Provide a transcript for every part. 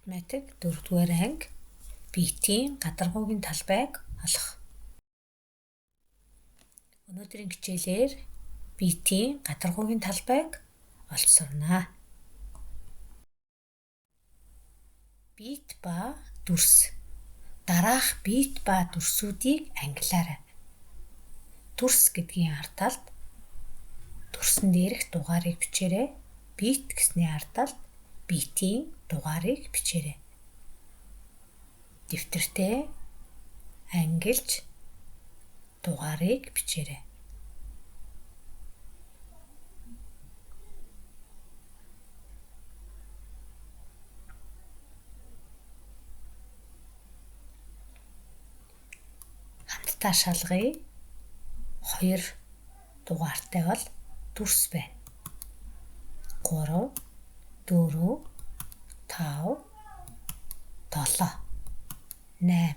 Математик 4-р анги биетийн гадаргуугийн талбайг олох. Өнөөдрийн хичээлээр биетийн гадаргуугийн талбайг олж сурнаа. Биет ба дүрс. Дараах биет ба дүрсүүдийг ангилаарай. Дүрс гэдгийн ард талд дүрсэн дээрх дугаарыг бичээрэй. Биет гэсний ард талд биетийн дугаарыг бичээрэй. Дэвтэртээ ангилж дугаарыг бичээрэй. Хамтдаа шалгая. 2 дугаартай бол дүрс байна. 3, 4, 5, 7, 8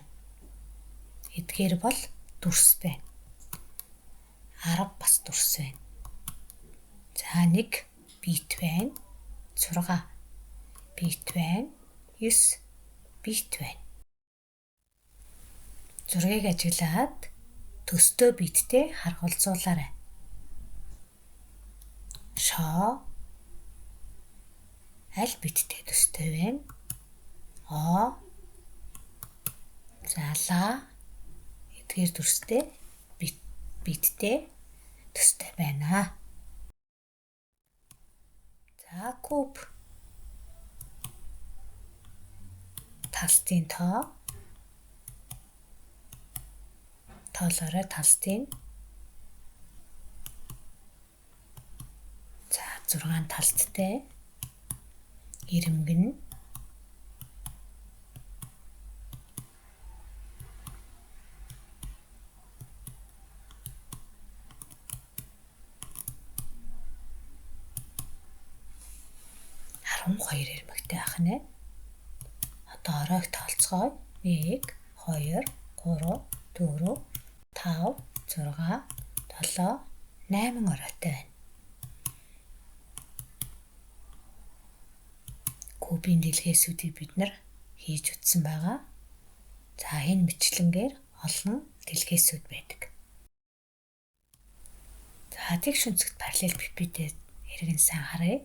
эдгээр бол дүрс байна. 10 бас дүрс байна. За 1 биет байна. 6 биет байна. 9 биет байна. Зургийг ажиглаад төстөө биеттэй харгалзуулаарай. Шоо аль биеттэй төстэй байна? О, залаа эдгээр дүрстэй биеттэй төстэй байна. За куб талстын тоо тоолоорой талстын. За 6 талсттай ирэмгэн хоёр ирмэгтэй ах нэ. Одоо оройг тоолцгоё. 1, 2, 3, 4, 5, 6, 7, 8 оройтой байна. Кубын дэлгээсүүдийг бид нар хийж үтсэн байгаа. За энэ мэтлэнгээр олон дэлгээсүүд байдаг. За тэгш өнцөгт параллелепипедтэй эргэн сайн харъя.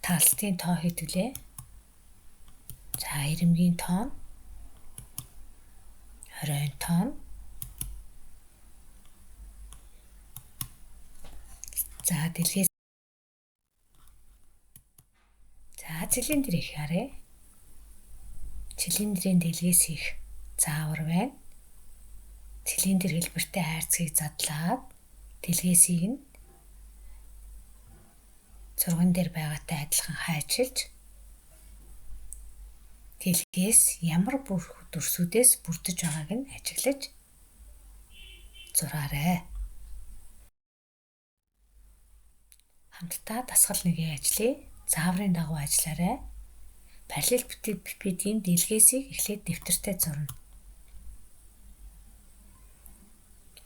Талстын тоо хэдвүлээ? За ирэмгийн тоо, оройн тоо. За дэлгээс. За цилиндрийг харъя. Цилиндрийн дэлгээс их заавар байна. Цилиндр хэлбэртэй хайрцгийг задлаад дэлгээсийг нь зурган дээр байгаатай адилхан хайчилж дэлгээс ямар дүрсүүдээс бүрдэж байгааг нь ажиглаж зураарай. Хамтдаа дасгал 1-ийн ажлыг зааврын дагуу ажиллаарай. Параллелепипедийн дэлгээсийг эхлээд дэвтэртээ зурна.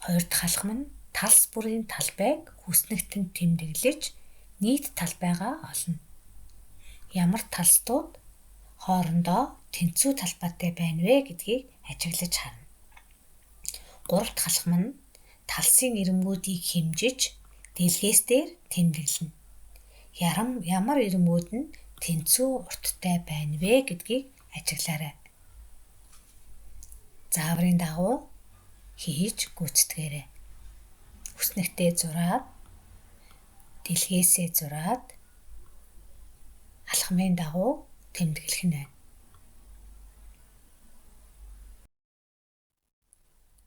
2 дахь алхам нь талс бүрийн талбайг хүснэгтэнд тэмдэглэж нийт талбайгаа олно. Ямар талстууд хоорондоо тэнцүү талбайтай байна вэ гэдгийг ажиглаж харна. 3 дахь алхам нь талсын ирэмгүүдийг хэмжиж дэлгээс дээр тэмдэглэнэ. Ямар ирэмгүүд нь тэнцүү урттай байна вэ гэдгийг ажиглаарай. Зааврын дагуу хийж гүйцэтгээрэй. Хүснэгтээ зураад дэлгээсээ зураад алхмын дагуу тэмдэглэх нь байна.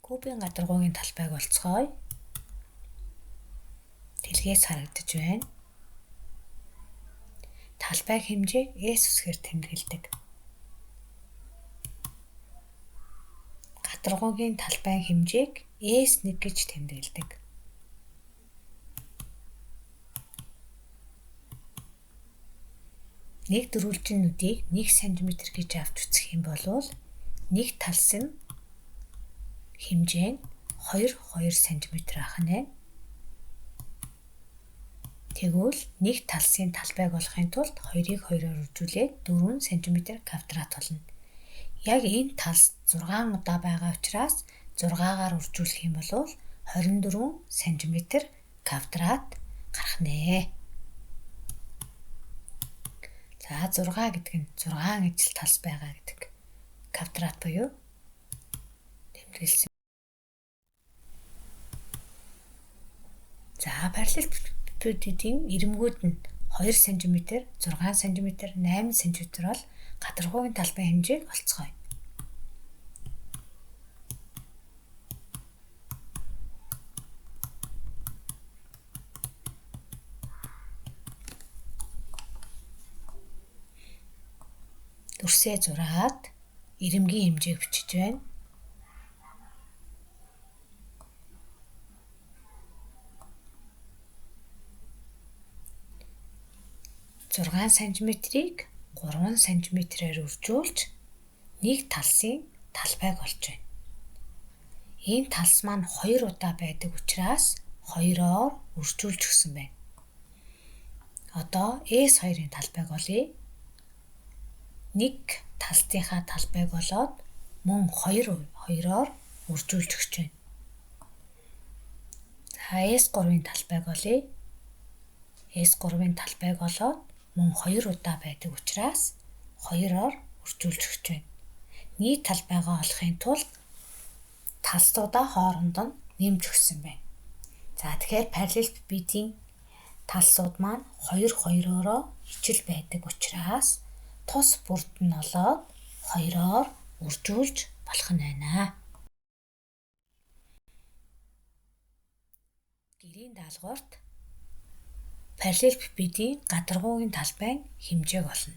Кубын гадаргуугийн талбайг олцгоё. Дэлгээс харагдаж байна. Талбайг хэмжээг S үсгээр тэмдэглэдэг. Гадаргуугийн талбайн хэмжээг S1 гэж тэмдэглэдэг. Нэг дөрвөлжинүүдийг 1 см гэж авч үзэх юм бол нэг талсын хэмжээ нь 2 см ах нэ. Тэгвэл нэг талсын талбайг олохын тулд 2-ыг 2-оор үржүүлээд 4 см квадрат болно. Яг энэ талс 6 удаа байгаа учраас 6-аар үржүүлэх юм бол 24 см квадрат гарах нэ. За 6 гэдэг нь 6 ижил талс байгаа гэдэг. Квадрат буюу тэмдэглэсэн. За параллелепипедийн ирэмгүүд нь 2 см, 6 см, 8 см бол гадаргуугийн талбай хэмжээг олцгоё. Дүрсээ зураад ирэмгийн хэмжээг бичиж байна. Зургаан сантиметрийг 3 см-аар үржүүлж нэг талсын талбайг олж байна. Энэ талс маань 2 удаа байдаг учраас 2-оор үржүүлж өгсөн байна. Одоо S2-ын талбайг олъё. Нэг талсынхаа талбайг олоод мөн 2-оор үржүүлж өгч байна. За S3-ын талбайг олъё. S3-ын талбайг олоод мөн 2 удаа байдаг учраас 2-оор үржүүлж өгч байна. Нийт талбайгаа олохын тулд талсуудаа хооронд нь нэмж өгсөн байна. За тэгэхээр параллелепипедийн талсууд маань 2-2-ороо ижил байдаг учраас тус бүрд нь олоод 2-оор үржүүлж болох нь байна. Гэрийн даалгаварт параллелепипедийн гадаргуугийн талбайн хэмжээг олно.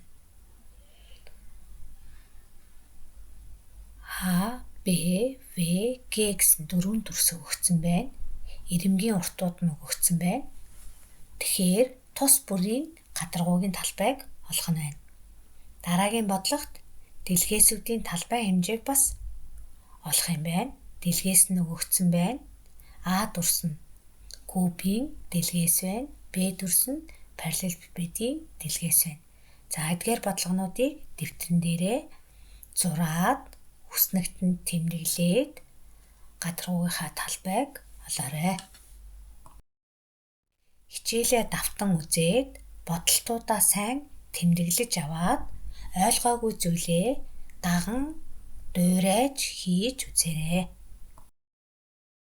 А, Б, В, Г гэсэн 4 дүрс өгөгдсөн байна. Ирэмгийн уртууд нь өгөгдсөн байна. Тэгэхээр тус бүрийн гадаргуугийн талбайг олох нь байна. Дараагийн бодлогот дэлгээсүүдийн талбай хэмжээг бас олох юм байна. Дэлгээс нь өгөгдсөн байна. А дүрс нь кубын дэлгээс байна. Б дүрс нь параллелепипедийн дэлгээс байна. За эдгээр бодлогонуудыг дэвтэрэн дээрээ зураад хүснэгтэнд тэмдэглээд гадаргуугийнхаа талбайг олоорой. Хичээлээ давтан үзээд бодолтуудаа сайн тэмдэглэж аваад ойлгоогүй зүйлээ даган дуурайж хийж үзээрэй.